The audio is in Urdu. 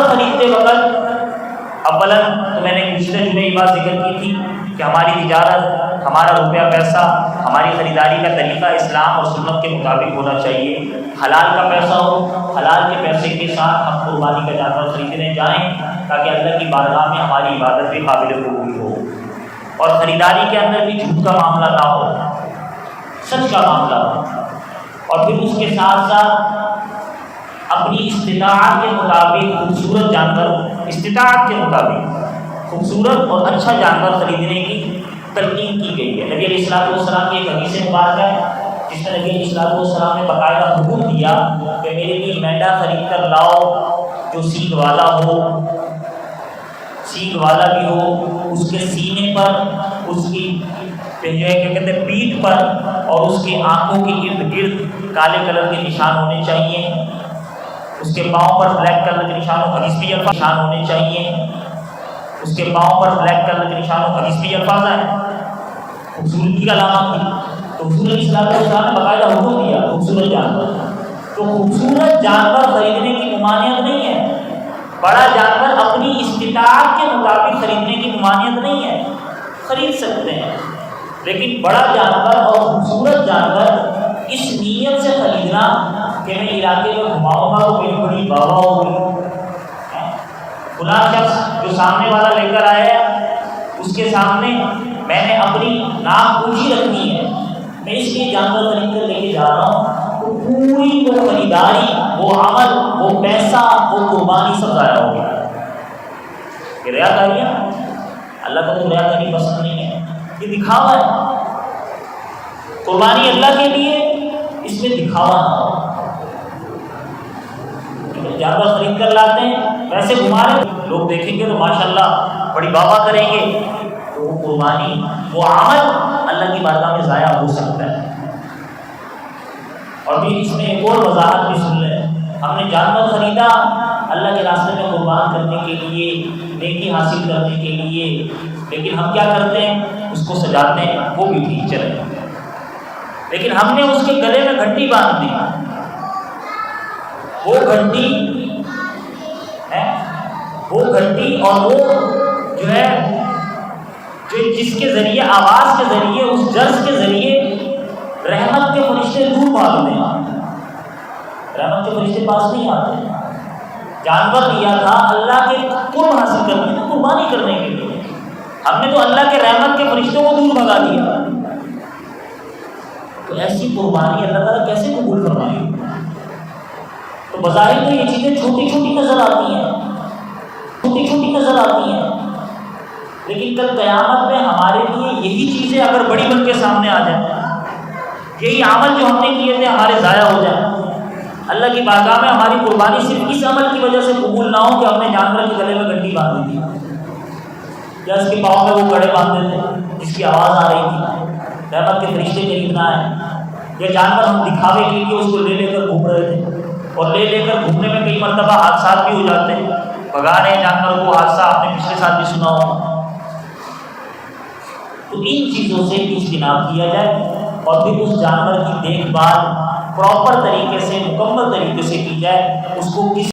خریدتے وقت اولا تو میں نے پچھلے جمعے یہ بات ذکر کی تھی کہ ہماری تجارت، ہمارا روپیہ پیسہ، ہماری خریداری کا طریقہ اسلام اور سنت کے مطابق ہونا چاہیے۔ حلال کا پیسہ ہو، حلال کے پیسے کے ساتھ ہم قربانی کا جانور خریدنے جائیں تاکہ اللہ کی بارگاہ میں ہماری عبادت بھی قابل قبول ہو، اور خریداری کے اندر بھی جھوٹ کا معاملہ نہ ہو، سچ کا معاملہ ہو، اور پھر اس کے ساتھ ساتھ اپنی استطاعت کے مطابق خوبصورت جانور، استطاعت کے مطابق خوبصورت اور اچھا جانور خریدنے کی تلقین کی گئی ہے۔ نبی علیہ الصلوۃ والسلام کی ایک حدیث مبارکہ ہے جس میں نبی علیہ الصلوۃ والسلام نے باقاعدہ حکم دیا کہ میرے لیے مینڈا خرید کر لاؤ جو سینگ والا ہو، سینگ والا بھی ہو، اس کے سینے پر، اس کی جو ہے کیا کہتے ہیں پیٹھ پر اور اس کے آنکھوں کے ارد گرد کالے کلر کے نشان ہونے چاہیے، اس کے پاؤں پر بلیک کلر کے نشان ہونے چاہیے، اس کے پاؤں پر بلیک کلر کے نشان و حدیث بھی الفاظ ہیں خوبصورتی کا علامہ تھی۔ تو حضور علیہ السلام نے باقاعدہ حکم دیا خوبصورت جانور، تو خوبصورت جانور خریدنے کی ممانعت نہیں ہے، بڑا جانور اپنی استطاعت کے مطابق خریدنے کی ممانعت نہیں ہے، خرید سکتے ہیں، لیکن بڑا جانور اور خوبصورت جانور اس نیت سے خریدنا کہ میں علاقے میں گھماؤں گا تو میری بڑی بابا ہوگی، فلاں شخص جو سامنے والا لے کر آیا اس کے سامنے میں نے اپنی ناک اونچی رکھنی ہے، میں اس لیے جانور خرید کر لے کے جا رہا ہوں، تو پوری وہ خریداری، وہ عمل، وہ پیسہ، وہ قربانی سب ضائع ہو گیا۔ یہ ریاکاری ہے، اللہ کو تو ریاکاری پسند نہیں ہے، یہ دکھاوا ہے۔ قربانی اللہ کے لیے، اس میں دکھاوا نہ ہو۔ جانور خرید کر لاتے ہیں، ویسے گھما رہے لوگ دیکھیں گے تو ماشاءاللہ بڑی بابا کریں گے، تو وہ قربانی، وہ عمل اللہ کی بارگاہ میں ضائع ہو سکتا ہے۔ اور پھر اس میں ایک اور وضاحت بھی سن لیں، ہم نے جانور خریدا اللہ کے راستے میں قربان کرنے کے لیے، نیکی حاصل کرنے کے لیے، لیکن ہم کیا کرتے ہیں، اس کو سجاتے ہیں، وہ بھی ٹھیک چلے، لیکن ہم نے اس کے گلے میں گھنٹی باندھ دی، وہ گھنٹی اور وہ جو ہے جس کے ذریعے، آواز کے ذریعے، اس جرس کے ذریعے رحمت کے فرشتے دور بھاگتے ہیں، رحمت کے فرشتے پاس نہیں آتے۔ جانور دیا تھا اللہ کے قرب حاصل کرنے، قربانی کرنے کے لیے، ہم نے تو اللہ کے رحمت کے فرشتوں کو دور بھگا دیا، تو ایسی قربانی اللہ تعالیٰ کیسے قبول فرمائے گی؟ تو بظاہر تو یہ چیزیں چھوٹی چھوٹی نظر آتی ہیں، لیکن کل قیامت میں ہمارے لیے یہی چیزیں اگر بڑی بن کے سامنے آ جائیں، یہی عمل جو ہم نے کیے تھے ہمارے ضائع ہو جائیں، اللہ کی بارگاہ میں ہماری قربانی صرف اس عمل کی وجہ سے قبول نہ ہو کہ ہم نے جانور کے گلے میں گھنٹی باندھی تھی یا اس کے پاؤں میں وہ کڑے باندھے تھے جس کی آواز آ رہی تھی، رحمت کے فرشتے قریب نہ آئے، یا جانور ہم دکھاوے کے لیے اس کو لے لے کر گھوم رہے تھے، اور لے لے کر گھومنے میں کئی مرتبہ حادثات بھی ہو جاتے ہیں، بھگا رہے جانور کو، حادثہ آپ نے پچھلے سال بھی سنا ہو۔ تو ان چیزوں سے اجتناب کیا جائے، اور پھر اس جانور کی دیکھ بھال پراپر طریقے سے، مکمل طریقے سے کی جائے، اس کو کس